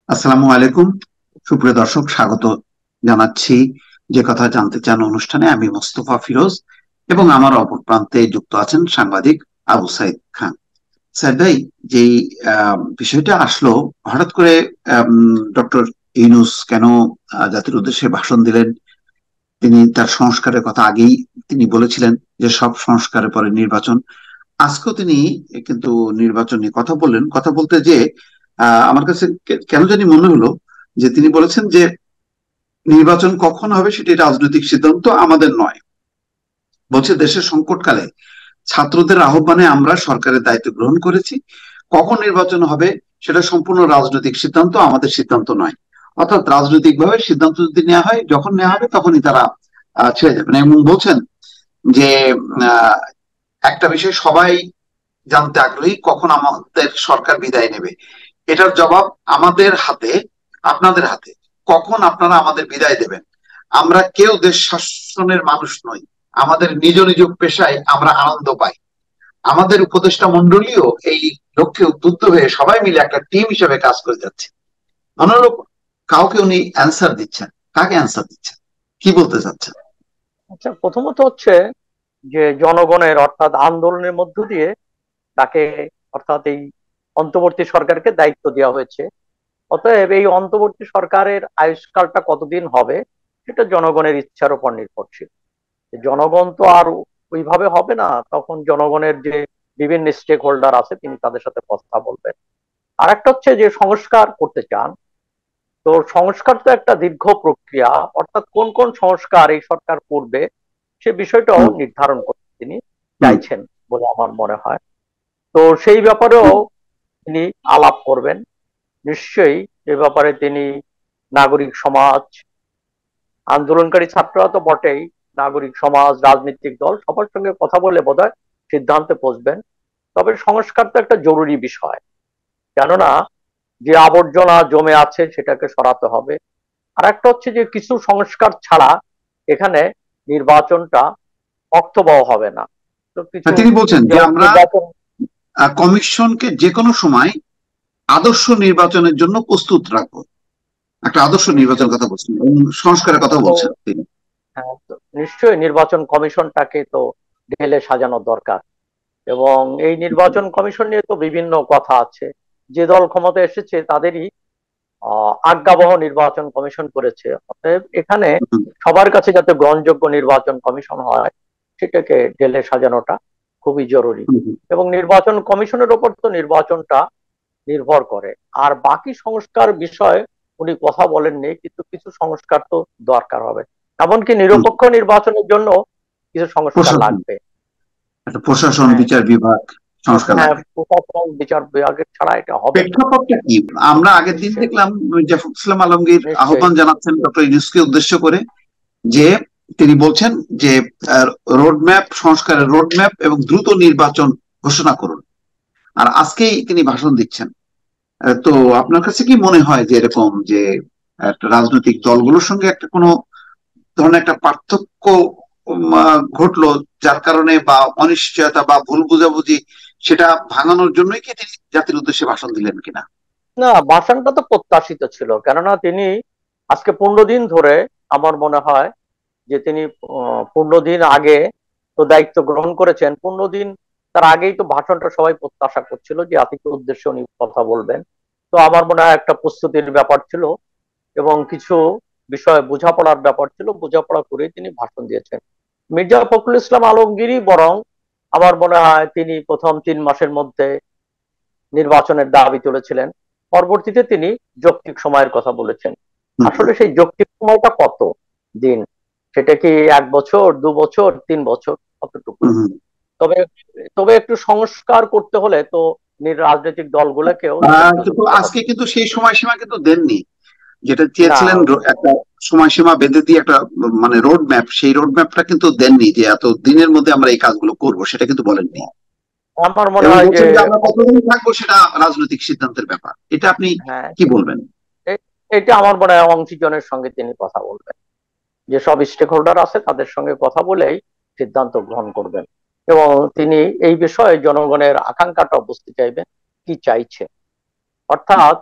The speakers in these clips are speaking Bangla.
আসসালামু আলাইকুম। সুপ্রিয় দর্শক, স্বাগত জানাচ্ছি যে কথা জানতে চান অনুষ্ঠানে। আমি মোস্তফা ফিরোজ এবং আমার অপর প্রান্তে যুক্ত আছেন সাংবাদিক আবু সাইদ খান। স্যার ভাই, যেই বিষয়টা আসলো হঠাৎ করে, ডক্টর ইউনূস কেন জাতির উদ্দেশ্যে ভাষণ দিলেন? তিনি তার সংস্কারের কথা আগেই তিনি বলেছিলেন যে সব সংস্কারের পরে নির্বাচন। আজকেও তিনি কিন্তু নির্বাচন নিয়ে কথা বললেন। কথা বলতে যে আমার কাছে কেন জানি মনে হলো যে তিনি বলেছেন যে নির্বাচন কখন হবে সেটি রাজনৈতিক সিদ্ধান্ত, আমাদের নয়। বলছে দেশের সংকটকালে ছাত্রদের আহ্বানে আমরা সরকারের দায়িত্ব গ্রহণ করেছি। কখন নির্বাচন হবে সেটা সম্পূর্ণ রাজনৈতিক সিদ্ধান্ত, আমাদের সিদ্ধান্ত নয়। অর্থাৎ রাজনৈতিক ভাবে সিদ্ধান্ত যদি নেওয়া হয়, যখন নেওয়া হবে তখনই তারা ছেড়ে যাবেন। এবং বলছেন যে আহ, একটা বিষয় সবাই জানতে আগ্রহী, কখন আমাদের সরকার বিদায় নেবে। এটার জবাব আমাদের হাতে, আপনাদের হাতে। কখন আপনারা আমাদের বিদায় দেবেন? আমরা কেউ দেশ শাসনের মানুষ নই। আমাদের নিজ নিজ পেশায় আমরা আনন্দ পাই। আমাদের উপদেষ্টা মন্ডলীও এই লক্ষ্যে উদ্বুদ্ধ হয়ে সবাই মিলে একটা টিম হিসেবে কাজ করে যাচ্ছে। অনুরূপ কাউকে উনি অ্যান্সার দিচ্ছেন। কাকে অ্যান্সার দিচ্ছেন? কি বলতে চাচ্ছেন? আচ্ছা, প্রথমত হচ্ছে যে জনগণের অর্থাৎ আন্দোলনের মধ্য দিয়ে তাকে অর্থাৎ এই অন্তর্বর্তী সরকারকে দায়িত্ব দেওয়া হয়েছে। অতএব এই অন্তর্বর্তী সরকারের আয়ুষ্কালটা কতদিন হবে সেটা জনগণের ইচ্ছার উপর নির্ভরশীল। জনগণ তো আর ওইভাবে হবে না, তখন জনগণের যে বিভিন্ন স্টেক হোল্ডার আছে তিনি তাদের সাথে কথা বলবেন। আর একটা হচ্ছে যে সংস্কার করতে চান, তো সংস্কার তো একটা দীর্ঘ প্রক্রিয়া, অর্থাৎ কোন কোন সংস্কার এই সরকার করবে সে বিষয়টাও হুম, নির্ধারণ করতে তিনি হুম, চাইছেন বলে আমার মনে হয়। তো সেই ব্যাপারেও হুম, তিনি আলাপ করবেন নিশ্চয়ই। এ ব্যাপারে তিনি নাগরিক সমাজ, আন্দোলনকারী ছাত্ররা তো বটেই, নাগরিক সমাজ, রাজনৈতিক দল সবার সঙ্গে কথা বলে বোধহয় সিদ্ধান্তে পৌঁছবেন। তবে সংস্কার তো একটা জরুরি বিষয়, কেননা যে আবর্জনা জমে আছে সেটাকে সরাতে হবে। আর একটা হচ্ছে যে কিছু সংস্কার ছাড়া এখানে নির্বাচনটা অর্থবহ হবে না। তো কিছু, তিনি বলছেন যে যেমন আমরা নির্বাচন, কমিশনকে যে কোনো সময় আদর্শ নির্বাচনের জন্য প্রস্তুত রাখবো। একটা আদর্শ নির্বাচন নিশ্চয়ই। কথা বলছেন এবং সংস্কারের কথা তো বলছেন তিনি। হ্যাঁ, তো নিশ্চয়ই নির্বাচন কমিশনটাকে তো ঢেলে সাজানো দরকার। এবং এই নির্বাচন কমিশন নিয়ে তো বিভিন্ন কথা আছে। যে দল ক্ষমতায় এসেছে তাদেরই আজ্ঞাবহ নির্বাচন কমিশন করেছে। অতএব এখানে হুম, সবার কাছে যাতে গ্রহণযোগ্য নির্বাচন কমিশন হয় সেটাকে ঢেলে সাজানোটা খুবই জরুরি। হুম, হুম। এবং নির্বাচন কমিশনের ওপর তো নির্বাচনটা নির্ভর করে। আর বাকি সংস্কার বিষয়ে উনি কথা বলেননি, কিন্তু কিছু সংস্কার তো দরকার হবে। এমনকি হুম। নিরপেক্ষ নির্বাচনের জন্য কিছু সংস্কার প্রশাসন, লাগবে। একটা প্রশাসন, হ্যাঁ, বিচার বিভাগ সংস্কার হ্যাঁ, লাগবে। প্রশাসন বিচার বিভাগের ছাড়া এটা হবে না। প্রেক্ষাপটটা কি? আমরা আগের দিন নিশ্চয়ই, দেখলাম মির্জা ফখরুল ইসলাম আলমগীর নিশ্চয়ই। আহ্বান জানাচ্ছেন ডক্টর ইউনূসকে উদ্দেশ্য করে, যে তিনি বলছেন যে রোডম্যাপ, সংস্কারের রোডম্যাপ এবং দ্রুত নির্বাচন ঘোষণা করুন। আর আজকেই তিনি ভাষণ দিচ্ছেন। তো আপনার কাছে কি মনে হয় যে এরকম যে একটা রাজনৈতিক দলগুলোর সঙ্গে একটা কোনো ধরনের একটা পার্থক্য ঘটলো, যার কারণে বা অনিশ্চয়তা বা ভুল বোঝাবুঝি, সেটা ভাঙানোর জন্যই কি তিনি জাতির উদ্দেশ্যে ভাষণ দিলেন কিনা? না, ভাষণটা তো প্রত্যাশিত ছিল, কেননা তিনি আজকে 15 দিন ধরে, আমার মনে হয় যে তিনি 15 দিন আগে তো দায়িত্ব গ্রহণ করেছেন। 15 দিন তার আগেই তো ভাষণটা সবাই প্রত্যাশা করছিল যে জাতিকে উদ্দেশ্যে উনি কথা বলবেন। তো আমার মনে হয় একটা প্রস্তুতির ব্যাপার ছিল এবং কিছু বিষয়ে বোঝাপড়ার ব্যাপার ছিল, বোঝাপড়া করে তিনি ভাষণ দিয়েছেন। মির্জা ফখরুল ইসলাম আলমগীরই বরং আমার মনে হয় তিনি প্রথম 3 মাসের মধ্যে নির্বাচনের দাবি তুলেছিলেন। পরবর্তীতে তিনি যৌক্তিক সময়ের কথা বলেছেন। হুম, আসলে সেই যৌক্তিক সময়টা কত দিন, সেটা কি 1 বছর, 2 বছর, 3 বছর, কতটুকু? হুম, হুম। তবে তবে একটু সংস্কার করতে হলে তো রাজনৈতিক দলগুলোকেও একটু কিন্তু ধৈর্য আজকে ধরতে কিন্তু সেই সময়সীমা কিন্তু দেননি, যেটা না। চেয়েছিলেন। একটা সময়সীমা বেঁধে দিয়ে একটা মানে রোড ম্যাপ, সেই রোড ম্যাপটা কিন্তু দেননি যে এত দিনের মধ্যে আমরা এই কাজগুলো করব, সেটা কিন্তু বলেননি। আমার মনে এবং হয় যে বলছেন যে আমরা কতদিন থাকবো সেটা রাজনৈতিক সিদ্ধান্তের ব্যাপার। এটা আপনি হ্যাঁ, কি বলবেন? এটা আমার মনে হয় অংশীজনের সঙ্গে তিনি কথা বলবেন, যে সব স্টেক হোল্ডার আছে তাদের সঙ্গে কথা বলেই সিদ্ধান্ত গ্রহণ করবেন। এবং তিনি এই বিষয়ে জনগণের আকাঙ্ক্ষাটা বুঝতে চাইবেন, কি চাইছে। অর্থাৎ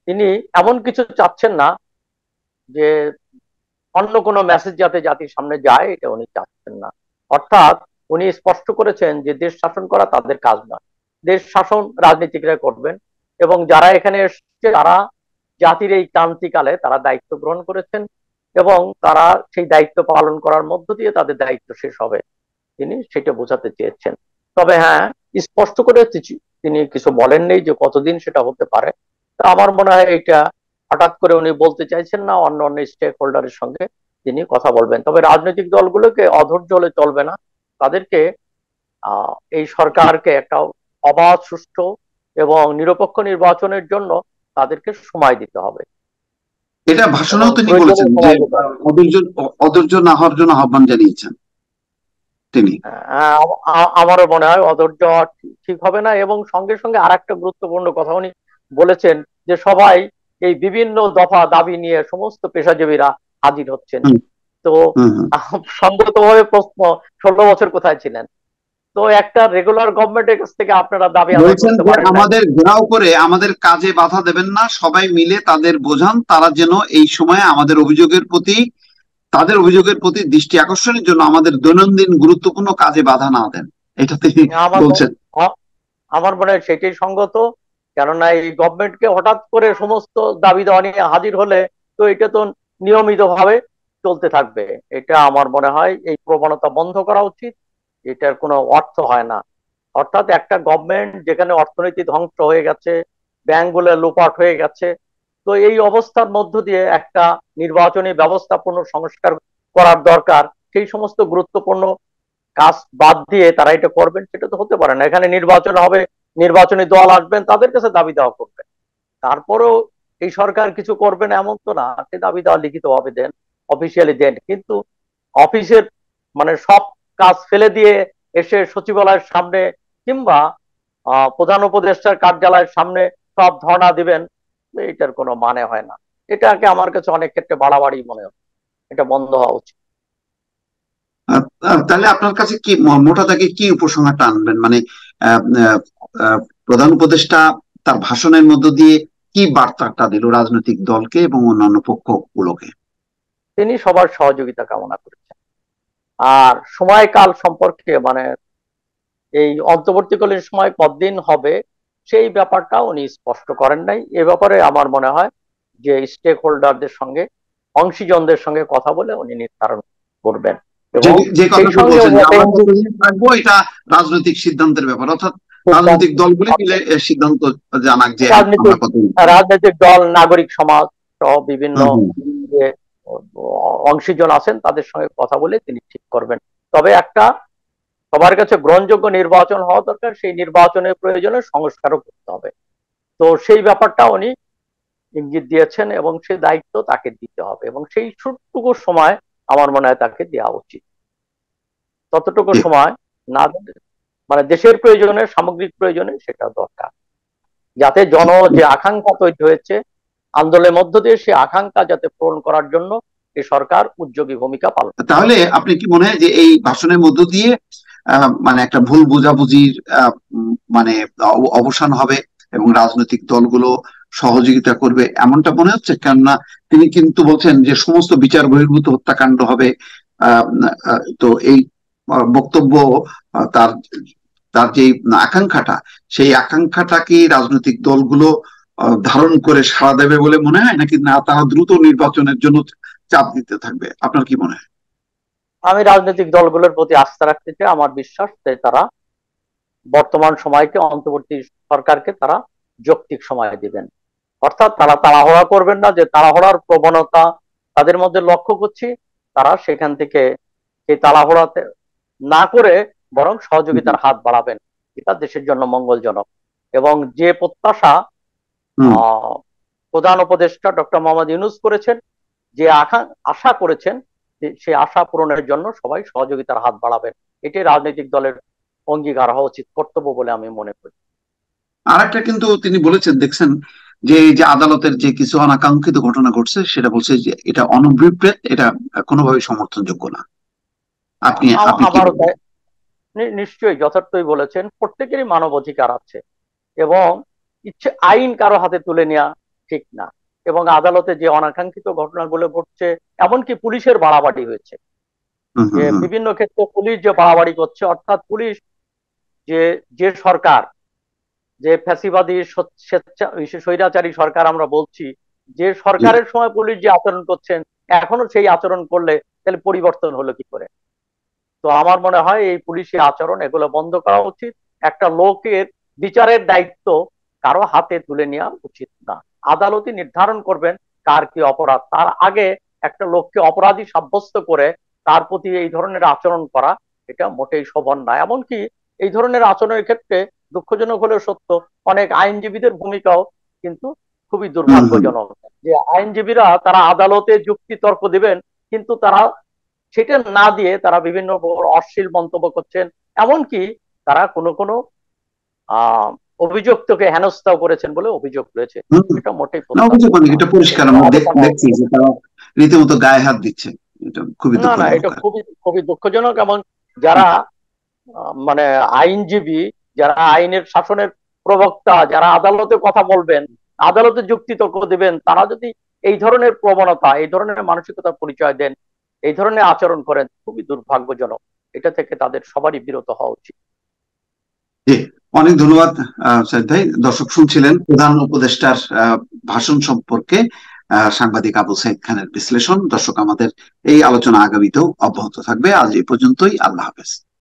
তিনি এমন কিছু চাচ্ছেন না যে অন্য কোনো মেসেজ যাতে জাতির সামনে যায়, এটা উনি চাচ্ছেন না। অর্থাৎ উনি স্পষ্ট করেছেন যে দেশ শাসন করা তাদের কাজ নয়, দেশ শাসন রাজনীতিকরা করবেন। এবং যারা এখানে এসছে তারা জাতির এই ক্রান্তিকালে তারা দায়িত্ব গ্রহণ করেছেন এবং তারা সেই দায়িত্ব পালন করার মধ্য দিয়ে তাদের দায়িত্ব শেষ হবে, তিনি সেটা বোঝাতে চেয়েছেন। তবে হ্যাঁ, স্পষ্ট করে তিনি কিছু বলেননি যে কতদিন সেটা হতে পারে। তা আমার মনে হয় এটা হঠাৎ করে উনি বলতে চাইছেন না, অন্য অন্য স্টেক হোল্ডারের সঙ্গে তিনি কথা বলবেন। তবে রাজনৈতিক দলগুলোকে অধৈর্য হলে চলবে না, তাদেরকে এই সরকারকে একটা অবাধ, সুষ্ঠু এবং নিরপেক্ষ নির্বাচনের জন্য তাদেরকে সময় দিতে হবে এটা এবং ভাষণেও তিনি প্রয়োজনে বলেছেন যে সময় দিতে হবে। অধৈর্য অধৈর্য না হওয়ার জন্য আহ্বান জানিয়েছেন তিনি। আমারও মনে হয় অধৈর্য হওয়া ঠিক হবে না। এবং সঙ্গে সঙ্গে আর একটা গুরুত্বপূর্ণ কথা উনি বলেছেন যে সবাই এই বিভিন্ন দফা দাবি নিয়ে সমস্ত পেশাজীবীরা হাজির হচ্ছেন। হুম, তো হুম, হুম। সঙ্গতভাবে প্রশ্ন, 16 বছর কোথায় ছিলেন? তো একটা রেগুলার গভর্নমেন্টের কাছ থেকে আপনারা দাবি আদায় বলছেন করতে যে পারেন নাই? আমাদের ঘেরাও করে আমাদের কাজে বাধা দেবেন না, সবাই মিলে তাদের বোঝান, তারা যেন এই সময়ে তাদের অভিযোগের প্রতি দৃষ্টি আকর্ষণের জন্য আমাদের দৈনন্দিন গুরুত্বপূর্ণ কাজে বাধা না দেন, এটা তিনি আমার বলছেন। আমার মনে হয় সেটাই সঙ্গত। কেননা এই গভর্নমেন্টকে হঠাৎ করে সমস্ত দাবি দেওয়া নিয়ে হাজির হলে তো এটা তো নিয়মিত ভাবে চলতে থাকবে। এটা আমার মনে হয় এই প্রবণতা বন্ধ করা উচিত। এটার কোনো অর্থ হয় না। অর্থাৎ একটা গভর্নমেন্ট যেখানে অর্থনীতি ধ্বংস হয়ে গেছে, ব্যাংকগুলো লোপাট হয়ে গেছে, তো এই অবস্থার মধ্য দিয়ে একটা নির্বাচনী ব্যবস্থাপনা সংস্কার করার দরকার। সেই সমস্ত গুরুত্বপূর্ণ কাজ বাদ দিয়ে তারা এটা করবেন, সেটা তো হতে পারে না। এখানে নির্বাচন হবে, নির্বাচনী দল আসবেন, তাদের কাছে দাবি দেওয়া করবেন। তারপরেও এই সরকার কিছু করবে না এমন তো না, সে দাবি দেওয়া লিখিত ভাবে দেন, অফিসিয়ালি দেন। কিন্তু অফিসের মানে সব কাজ ফেলে দিয়ে এসে সচিবালয়ের সামনে কিংবা প্রধান উপদেষ্টার কার্যালয়ের সামনে সব ধর্ণা দিবেন, এটার কোনো মানে হয় না। এটাকে আমার কাছে অনেক ক্ষেত্রে বাড়াবাড়ি মনে হয়। এটা বন্ধ হওয়া উচিত। তাহলে আপনার কাছে কি মোটা দাগে কি উপসংহারটা আনবেন, মানে আহ, আহ, আহ, প্রধান উপদেষ্টা তার ভাষণের মধ্য দিয়ে কি বার্তাটা দিল রাজনৈতিক দলকে এবং অন্যান্য পক্ষগুলোকে? তিনি সবার সহযোগিতা কামনা করেছেন। আর সময়কাল সম্পর্কে মানে এই অন্তর্বর্তীকালীন সময় কতদিন হবে সেই ব্যাপারটা উনি স্পষ্ট করেন নাই। এ ব্যাপারে আমার মনে হয় যে স্টেক হোল্ডারদের সঙ্গে, অংশীজনদের সঙ্গে কথা বলে উনি নির্ধারণ করবেন। যে এবং যে সেই কথাটা সঙ্গে বলছেন উনি যে একটা আমরা ইঙ্গিত কতদিন থাকবো, এটা রাজনৈতিক সিদ্ধান্তের ব্যাপার, অর্থাৎ রাজনৈতিক দলগুলি মিলে সিদ্ধান্ত জানাক যে আমরা রাজনৈতিক কতদিন থাকবো। রাজনৈতিক দল, নাগরিক সমাজ সহ বিভিন্ন হুম, হুম। যে অংশীজন আছেন তাদের সঙ্গে কথা বলে তিনি ঠিক করবেন। তবে একটা সবার কাছে গ্রহণযোগ্য নির্বাচন হওয়া দরকার, সেই নির্বাচনের প্রয়োজনে সংস্কারও করতে হবে। তো সেই ব্যাপারটা উনি ইঙ্গিত দিয়েছেন এবং সেই দায়িত্ব তাকে দিতে হবে এবং সেই সুটুকু সময় আমার মনে হয় তাকে দেওয়া উচিত। ততটুকু ঠিক। সময় না দিলে মানে দেশের প্রয়োজনে, সামগ্রিক প্রয়োজনে সেটা দরকার, যাতে যে আকাঙ্ক্ষা তৈরি হয়েছে আন্দোলনের মধ্য দিয়ে সেই আকাঙ্ক্ষা যাতে পূরণ করার জন্য এই সরকার উদ্যোগী ভূমিকা পালন তাহলে করে। আপনি কি মনে হয় যে এই ভাষণের মধ্য দিয়ে মানে একটা ভুল বোঝাবুঝির মানে অবসান হবে এবং রাজনৈতিক দলগুলো সহযোগিতা করবে এমনটা মনে হচ্ছে? কেননা তিনি কিন্তু বলছেন যে সমস্ত বিচার বহির্ভূত হত্যাকাণ্ড হবে। তো এই বক্তব্য, তার তার যে আকাঙ্ক্ষাটা, সেই আকাঙ্ক্ষাটা কি রাজনৈতিক দলগুলো ধারণ করে সাড়া দেবে বলে মনে হয়, নাকি না তারা দ্রুত নির্বাচনের জন্য চাপ দিতে থাকবে? আপনার কি মনে হয়? আমি রাজনৈতিক দলগুলোর প্রতি আস্থা রাখতে চাই। আমার বিশ্বাস যে তারা বর্তমান সময়কে, অন্তর্বর্তী সরকারকে তারা যৌক্তিক সময় দিবেন। অর্থাৎ তারা তাড়াহুড়া করবেন না, যে তাড়াহুড়ার প্রবণতা তাদের মধ্যে লক্ষ্য করছি। তারা সেখান থেকে সেই তাড়াহুড়াতে না করে বরং সহযোগিতার হাত বাড়াবেন, এটা দেশের জন্য মঙ্গলজনক। এবং যে প্রত্যাশা হুম। আহ প্রধান উপদেষ্টা ডক্টর মোহাম্মদ ইউনূস করেছেন, যে আশা করেছেন, সেই আশা পূরণের জন্য সবাই সহযোগিতার হাত বাড়াবেন। এটি রাজনৈতিক দলের অঙ্গীকার হওয়া উচিত, কর্তব্য বলে আমি মনে করি। আর একটা কিন্তু তিনি বলেছেন, দেখছেন, যে এই যে আদালতের যে কিছু অনাকাঙ্ক্ষিত ঘটনা ঘটছে, সেটা বলছে যে এটা অনভিপ্রেত, এটা কোনোভাবেই সমর্থনযোগ্য না। আপনি আপনি কি আমারও বলবেন? তাই। নিশ্চয়ই যথার্থই বলেছেন, প্রত্যেকেরই মানব অধিকার আছে এবং ইচ্ছে আইন কারো হাতে তুলে নেওয়া ঠিক না। এবং আদালতে যে অনাকাঙ্ক্ষিত ঘটনাগুলো ঘটছে, এমনকি পুলিশের বাড়াবাড়ি হয়েছে, হুম যে হুম হুম। বিভিন্ন ক্ষেত্রে পুলিশ যে বাড়াবাড়ি করছে, অর্থাৎ পুলিশ যে যে সরকার, যে ফ্যাসিবাদী স্বৈরাচারী সরকার আমরা বলছি, যে জি। সরকারের সময় পুলিশ যে আচরণ করছেন, এখনো সেই আচরণ করলে তাহলে পরিবর্তন হলো কি করে? তো আমার মনে হয় এই পুলিশি আচরণ এগুলো বন্ধ করা উচিত। একটা লোকের বিচারের দায়িত্ব কারো হাতে তুলে নেওয়া উচিত না। আদালতই নির্ধারণ করবেন কার কি অপরাধ। তার আগে একটা লোককে অপরাধী সাব্যস্ত করে তার প্রতি এই ধরনের আচরণ করা, এটা মোটেই শোভন না। এমনকি এই ধরনের আচরণের ক্ষেত্রে দুঃখজনক হলেও সত্য, অনেক আইনজীবীদের ভূমিকাও কিন্তু খুবই হুম হুম। দুর্ভাগ্যজনক। যে আইনজীবীরা তারা আদালতে যুক্তি তর্ক দিবেন, কিন্তু তারা সেটা না দিয়ে তারা বিভিন্ন অশ্লীল মন্তব্য করছেন। এমনকি তারা কোনো কোনো আহ অভিযুক্তকে হেনস্থাও করেছেন বলে অভিযোগ রয়েছে। হুম। এটা মোটেই না, অভিযোগ প্রত্যাশিত অনেক, না, এটা পরিষ্কার এটা আমরা অবসান দেখছি যে তারা রীতিমতো গায়ে হাত দিচ্ছে। এটা খুবই না না, দুঃখজনক এটা আর খুবই খুবই দুঃখজনক। এবং যারা মানে আইনজীবী, যারা আইনের শাসনের প্রবক্তা, যারা আদালতে কথা বলবেন, আদালতে যুক্তি তর্ক দিবেন, তারা যদি এই ধরনের প্রবণতা, এই ধরনের মানসিকতার পরিচয় দেন, এই ধরনের আচরণ করেন, খুবই দুর্ভাগ্যজনক। এটা থেকে তাদের সবারই বিরত হওয়া উচিত। জি। অনেক ধন্যবাদ সাইদ ভাই। দর্শক শুনছিলেন প্রধান উপদেষ্টার ভাষণ সম্পর্কে সাংবাদিক আবু সাইদ খানের বিশ্লেষণ। দর্শক, আমাদের এই আলোচনা আগামীতেও অব্যাহত থাকবে। আজ এই পর্যন্তই। আল্লাহ হাফেজ।